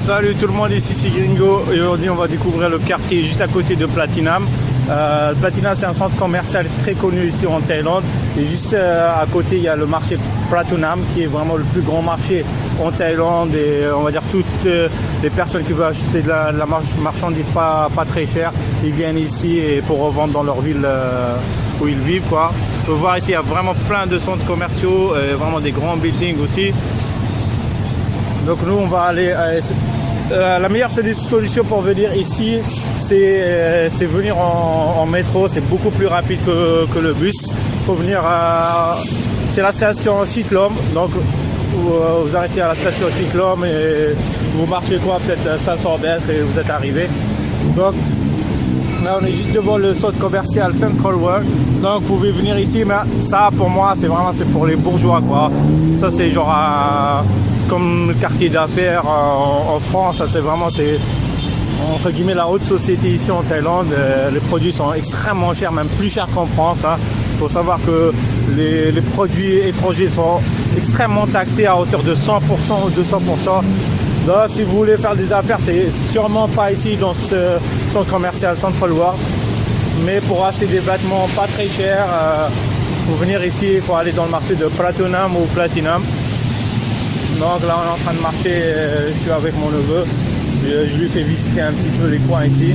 Salut tout le monde, ici c'est Gringo et aujourd'hui on va découvrir le quartier juste à côté de Platinum. Platinum c'est un centre commercial très connu ici en Thaïlande et juste à côté il y a le marché Pratunam qui est vraiment le plus grand marché en Thaïlande et on va dire toutes les personnes qui veulent acheter de la marchandise pas très cher, ils viennent ici et pour revendre dans leur ville où ils vivent quoi. On peut voir ici il y a vraiment plein de centres commerciaux, vraiment des grands buildings aussi. Donc nous on va aller la meilleure solution pour venir ici c'est venir en métro, c'est beaucoup plus rapide que le bus. Il faut venir c'est la station Chitlom, donc vous arrêtez à la station Chitlom et vous marchez quoi peut-être 500 mètres et vous êtes arrivé. Donc là on est juste devant le centre commercial Central World, donc vous pouvez venir ici, mais ça pour moi c'est pour les bourgeois quoi. Ça c'est genre comme le quartier d'affaires en France, ça c'est vraiment entre guillemets la haute société ici en Thaïlande. Les produits sont extrêmement chers, même plus chers qu'en France. Il faut savoir que les produits étrangers sont extrêmement taxés à hauteur de 100% ou 200%. Donc si vous voulez faire des affaires, c'est sûrement pas ici dans ce centre commercial Central World. Mais pour acheter des vêtements pas très chers, pour venir ici, il faut aller dans le marché de Pratunam ou Platinum. Donc là on est en train de marcher, je suis avec mon neveu, je lui fais visiter un petit peu les coins ici.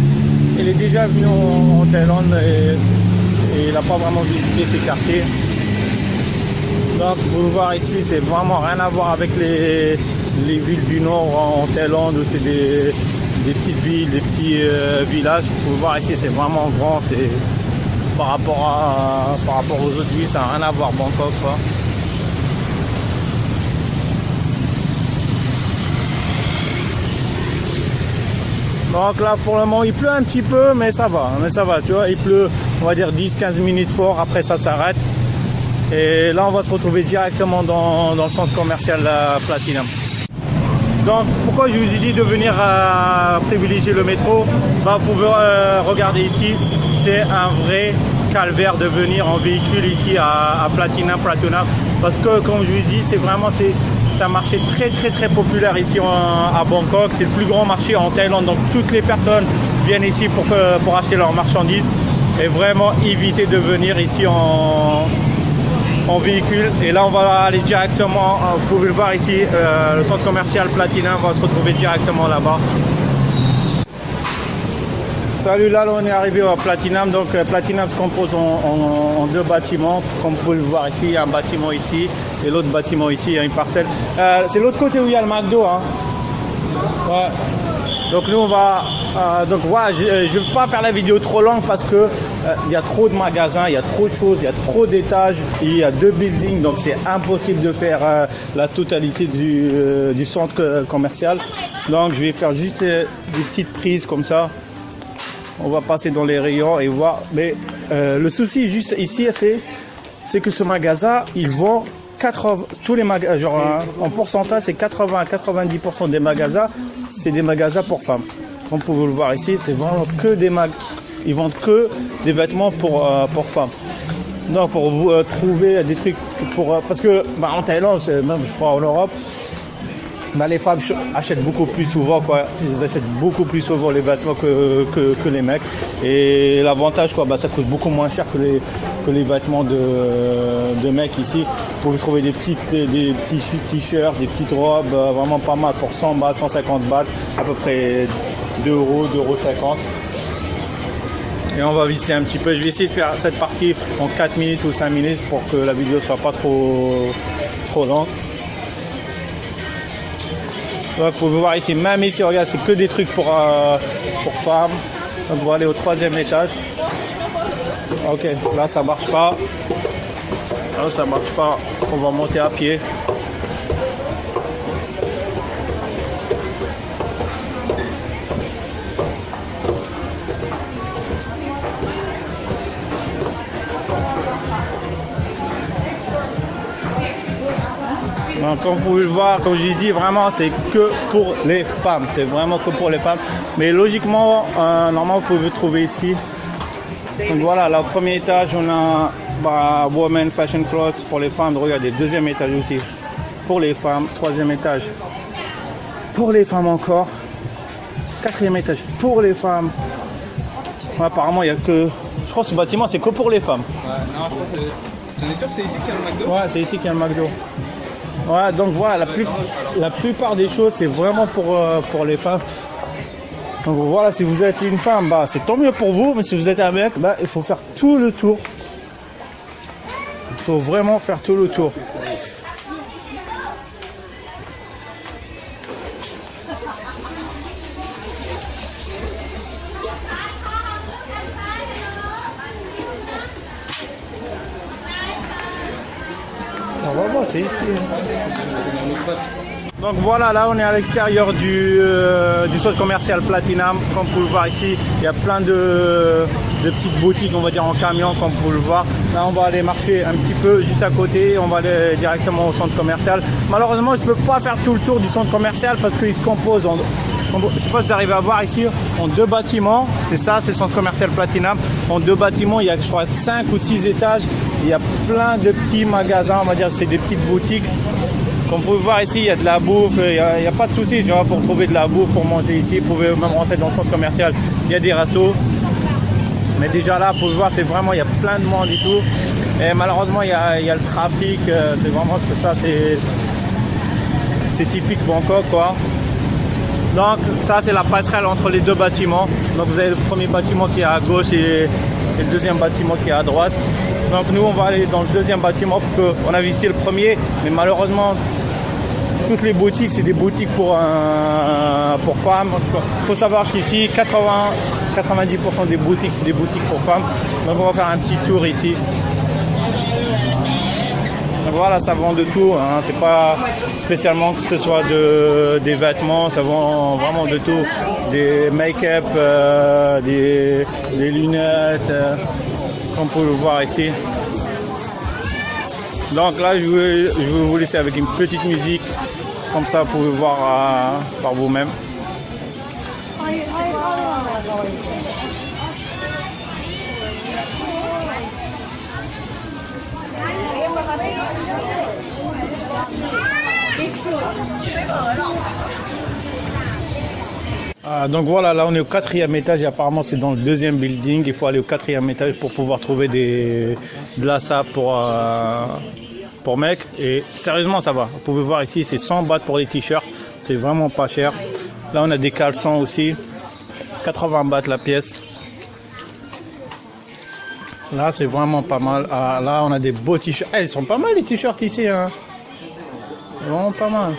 Il est déjà venu en Thaïlande et il n'a pas vraiment visité ces quartiers. Donc vous pouvez voir ici, c'est vraiment rien à voir avec les villes du nord en Thaïlande où c'est des petites villes, des petits villages. Vous pouvez voir ici, c'est vraiment grand, c'est par rapport aux autres villes, ça n'a rien à voir Bangkok quoi. Donc là pour le moment il pleut un petit peu mais ça va, tu vois, il pleut on va dire 10-15 minutes fort, après ça s'arrête. Et là on va se retrouver directement dans le centre commercial Platinum. Donc pourquoi je vous ai dit de venir privilégier le métro, vous pouvez regarder ici, c'est un vrai calvaire de venir en véhicule ici à Pratunam, parce que comme je vous ai dit c'est un marché très populaire ici à Bangkok. C'est le plus grand marché en Thaïlande, donc toutes les personnes viennent ici pour acheter leurs marchandises. Et vraiment éviter de venir ici en véhicule. Et là on va aller directement, vous pouvez le voir ici, le centre commercial Platinum, on va se retrouver directement là-bas. Salut, là on est arrivé à Platinum. Donc Platinum se compose en deux bâtiments. Comme vous pouvez le voir ici, il y a un bâtiment ici et l'autre bâtiment ici, il y a une parcelle. C'est l'autre côté où il y a le McDo. Ouais. Donc nous on va... donc voilà, je ne vais pas faire la vidéo trop longue parce que il y a trop de magasins, il y a trop de choses, il y a trop d'étages, il y a 2 buildings, donc c'est impossible de faire la totalité du centre commercial. Donc je vais faire juste des petites prises comme ça. On va passer dans les rayons et voir. Mais le souci juste ici, c'est que ce magasin, il vend 80, tous les magasins, genre en pourcentage, c'est 80 à 90% des magasins, c'est des magasins pour femmes. Comme vous pouvez le voir ici, c'est vraiment que des magasins. Ils vendent que des vêtements pour femmes. Donc pour vous trouver des trucs parce que en Thaïlande, même je crois en Europe, les femmes achètent beaucoup plus souvent quoi. Ils achètent beaucoup plus souvent les vêtements que les mecs. Et l'avantage quoi, ça coûte beaucoup moins cher que les vêtements de mecs ici. Vous pouvez trouver des petits t-shirts, des petites robes vraiment pas mal pour 100 bahts, 150 bahts, à peu près 2 euros, 2,50 €. Et on va visiter un petit peu. Je vais essayer de faire cette partie en 4 minutes ou 5 minutes pour que la vidéo soit pas trop longue. Donc, vous pouvez voir ici, même ici, regarde, c'est que des trucs pour femmes. Donc on va aller au 3e étage. Ok, là ça marche pas. Là ça marche pas. On va monter à pied. Donc, comme vous pouvez le voir, comme j'ai dit, vraiment c'est que pour les femmes. C'est vraiment que pour les femmes. Mais logiquement, normalement vous pouvez trouver ici. Donc voilà, là au 1er étage, on a Women Fashion Clothes pour les femmes. Regardez, 2e étage aussi pour les femmes. 3e étage pour les femmes encore. 4e étage pour les femmes. Ouais, apparemment, il y a que... Je crois que ce bâtiment, c'est que pour les femmes. Ouais, non, je pense que c'est... T'en es sûr que c'est ici qu'il y a le McDo? Ouais, c'est ici qu'il y a le McDo. Ouais, donc voilà, la plupart des choses, c'est vraiment pour les femmes. Donc voilà, si vous êtes une femme, bah, c'est tant mieux pour vous. Mais si vous êtes un mec, bah, il faut faire tout le tour. Il faut vraiment faire tout le tour. On va voir, c'est ici. Donc voilà, là on est à l'extérieur du centre commercial Platinum. Comme vous pouvez le voir ici, il y a plein de petites boutiques, on va dire en camion, comme vous pouvez le voir. Là on va aller marcher un petit peu juste à côté, on va aller directement au centre commercial. Malheureusement, je ne peux pas faire tout le tour du centre commercial parce qu'il se compose en... Je ne sais pas si vous arrivez à voir ici, en 2 bâtiments. C'est ça, c'est le centre commercial Platinum. En 2 bâtiments, il y a, je crois, 5 ou 6 étages. Il y a plein de petits magasins, on va dire, c'est des petites boutiques. Comme vous pouvez voir ici, il y a de la bouffe, il n'y a pas de souci, tu vois, pour trouver de la bouffe, pour manger ici. Vous pouvez même rentrer dans le centre commercial, il y a des restos. Mais déjà là, vous pouvez voir, c'est vraiment, il y a plein de monde et tout. Et malheureusement, il y a le trafic, c'est vraiment, c'est ça, c'est typique Bangkok, quoi. Donc ça, c'est la passerelle entre les 2 bâtiments. Donc vous avez le premier bâtiment qui est à gauche et le deuxième bâtiment qui est à droite. Donc nous, on va aller dans le 2e bâtiment parce qu'on a visité le premier, mais malheureusement, toutes les boutiques, c'est des boutiques pour femmes. Il faut savoir qu'ici, 90% des boutiques, c'est des boutiques pour femmes. Donc on va faire un petit tour ici. Donc voilà, ça vend de tout, hein. C'est pas spécialement que ce soit des vêtements, ça vend vraiment de tout. Des make-up, des lunettes, comme vous pouvez le voir ici. Donc là, je vais vous laisser avec une petite musique, comme ça vous pouvez voir par vous-même. Donc voilà, là on est au 4e étage et apparemment c'est dans le 2e building. Il faut aller au 4e étage pour pouvoir trouver de la sable pour mecs. Et sérieusement, ça va. Vous pouvez voir ici, c'est 100 bahts pour les t-shirts. C'est vraiment pas cher. Là on a des caleçons aussi. 80 bahts la pièce. Là c'est vraiment pas mal. Ah, là on a des beaux t-shirts. Ils sont pas mal les t-shirts ici, hein. Vraiment pas mal.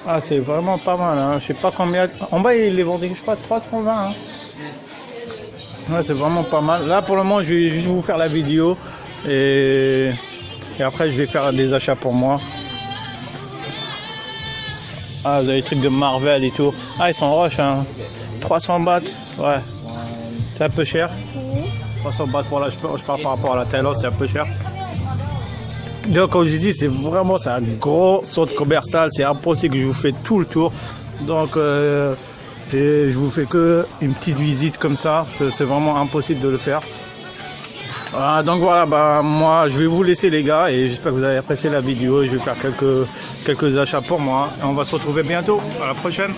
Ah, c'est vraiment pas mal, hein. Je sais pas combien. En bas, il les vendait, je crois, 320. Hein. Ouais, c'est vraiment pas mal. Là, pour le moment, je vais juste vous faire la vidéo. Et après, je vais faire des achats pour moi. Ah, vous avez des trucs de Marvel et tout. Ah, ils sont rush, hein. 300 bahts. Ouais. C'est un peu cher. 300 bahts, voilà, je parle par rapport à la Thaïlande, c'est un peu cher. Donc comme je dis, c'est un gros centre commercial, c'est impossible que je vous fais tout le tour. Donc je vous fais que une petite visite comme ça, c'est vraiment impossible de le faire. Donc voilà, bah, moi je vais vous laisser les gars et j'espère que vous avez apprécié la vidéo. Je vais faire quelques achats pour moi et on va se retrouver bientôt. À la prochaine.